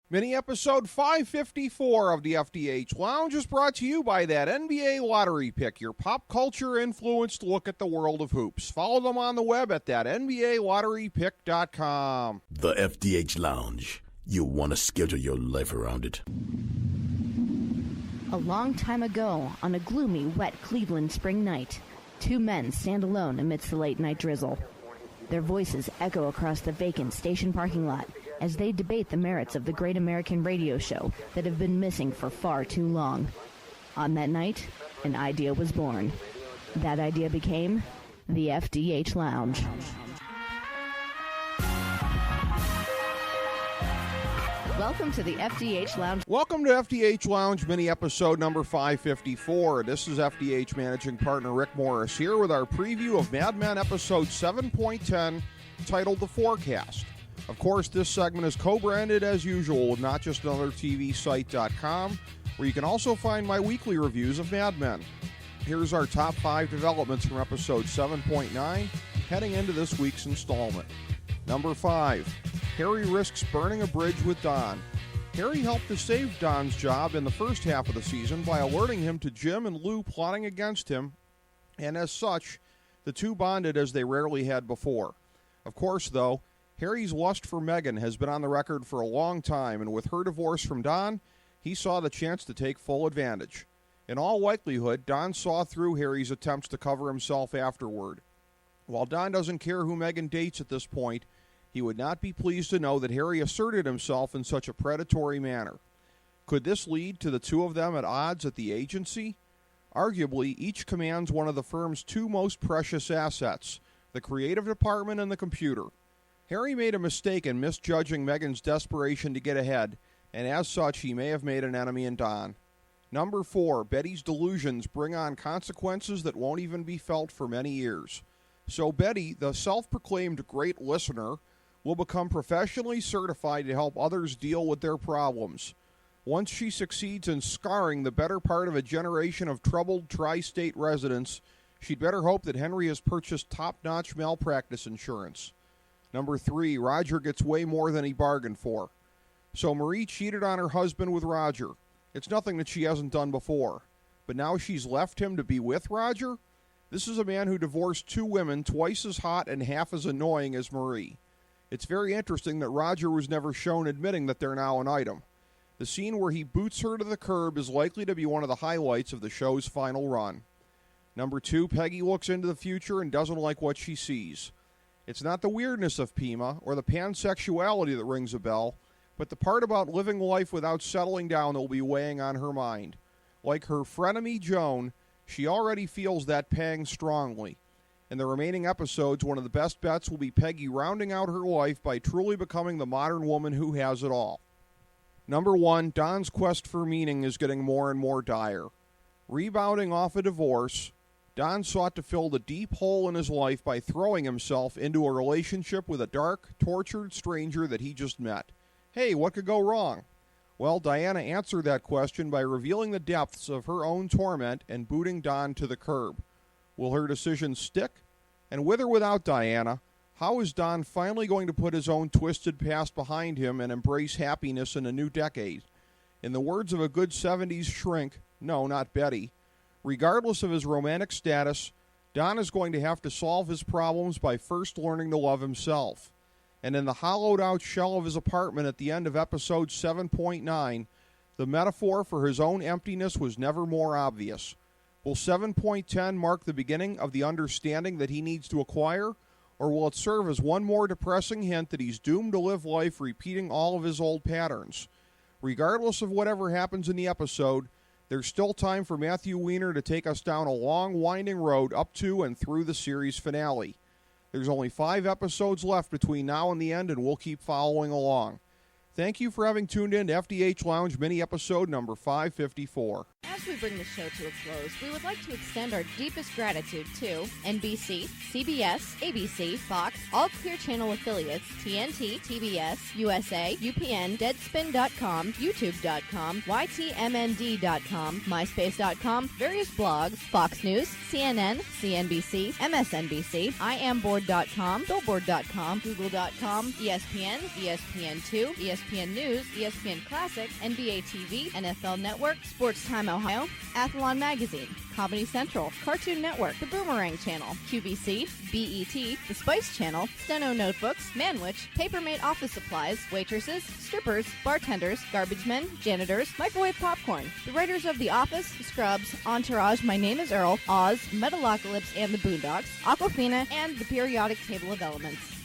Mini episode 554 of the FDH Lounge is brought to you by that NBA lottery pick, your pop culture influenced look at the world of hoops. Follow them on the web at that NBALotterypick.com. The FDH Lounge. You'll want to schedule your life around it. A long time ago, on a gloomy, wet Cleveland spring night, two men stand alone amidst the late-night drizzle. Their voices echo across the vacant station parking lot as they debate the merits of the great American radio show that have been missing for far too long. On that night, an idea was born. That idea became the FDH Lounge. Welcome to the FDH Lounge. Welcome to FDH Lounge mini episode number 554. This is FDH managing partner Rick Morris here with our preview of Mad Men episode 7.10 titled The Forecast. Of course, this segment is co-branded as usual with NotJustAnotherTVSite.com, where you can also find my weekly reviews of Mad Men. Here's our top 5 developments from episode 7.9 heading into this week's installment. Number 5. Harry risks burning a bridge with Don. Harry helped to save Don's job in the first half of the season by alerting him to Jim and Lou plotting against him, and as such, the two bonded as they rarely had before. Of course, though, Harry's lust for Meghan has been on the record for a long time, and with her divorce from Don, he saw the chance to take full advantage. In all likelihood, Don saw through Harry's attempts to cover himself afterward. While Don doesn't care who Meghan dates at this point, he would not be pleased to know that Harry asserted himself in such a predatory manner. Could this lead to the two of them at odds at the agency? Arguably, each commands one of the firm's two most precious assets, the creative department and the computer. Harry made a mistake in misjudging Meghan's desperation to get ahead, and as such, he may have made an enemy in Don. Number 4, Betty's delusions bring on consequences that won't even be felt for many years. So Betty, the self-proclaimed great listener, will become professionally certified to help others deal with their problems. Once she succeeds in scarring the better part of a generation of troubled tri-state residents, she'd better hope that Henry has purchased top-notch malpractice insurance. Number 3, Roger gets way more than he bargained for. So Marie cheated on her husband with Roger. It's nothing that she hasn't done before. But now she's left him to be with Roger? This is a man who divorced two women twice as hot and half as annoying as Marie. It's very interesting that Roger was never shown admitting that they're now an item. The scene where he boots her to the curb is likely to be one of the highlights of the show's final run. Number 2, Peggy looks into the future and doesn't like what she sees. It's not the weirdness of Pima or the pansexuality that rings a bell, but the part about living life without settling down that will be weighing on her mind. Like her frenemy Joan, she already feels that pang strongly. In the remaining episodes, one of the best bets will be Peggy rounding out her life by truly becoming the modern woman who has it all. Number 1, Don's quest for meaning is getting more and more dire. Rebounding off a divorce, Don sought to fill the deep hole in his life by throwing himself into a relationship with a dark, tortured stranger that he just met. Hey, what could go wrong? Well, Diana answered that question by revealing the depths of her own torment and booting Don to the curb. Will her decision stick? And with or without Diana, how is Don finally going to put his own twisted past behind him and embrace happiness in a new decade? In the words of a good 70s shrink, no, not Betty, regardless of his romantic status, Don is going to have to solve his problems by first learning to love himself. And in the hollowed-out shell of his apartment at the end of episode 7.9, the metaphor for his own emptiness was never more obvious. Will 7.10 mark the beginning of the understanding that he needs to acquire, or will it serve as one more depressing hint that he's doomed to live life repeating all of his old patterns? Regardless of whatever happens in the episode, there's still time for Matthew Weiner to take us down a long, winding road up to and through the series finale. There's only 5 episodes left between now and the end, and we'll keep following along. Thank you for having tuned in to FDH Lounge mini episode number 554. As we bring the show to a close, we would like to extend our deepest gratitude to NBC, CBS, ABC, Fox, all Clear Channel affiliates, TNT, TBS, USA, UPN, Deadspin.com, YouTube.com, YTMND.com, MySpace.com, various blogs, Fox News, CNN, CNBC, MSNBC, IamBoard.com, Billboard.com, Google.com, ESPN, ESPN2, ESPN News, ESPN Classic, NBA TV, NFL Network, Sports Time Ohio, Athlon Magazine, Comedy Central, Cartoon Network, The Boomerang Channel, QVC, BET, The Spice Channel, Steno Notebooks, Manwich, Papermate Office Supplies, waitresses, strippers, bartenders, garbage men, janitors, microwave popcorn, the writers of The Office, Scrubs, Entourage, My Name is Earl, Oz, Metalocalypse and the Boondocks, Aquafina, and the periodic table of elements.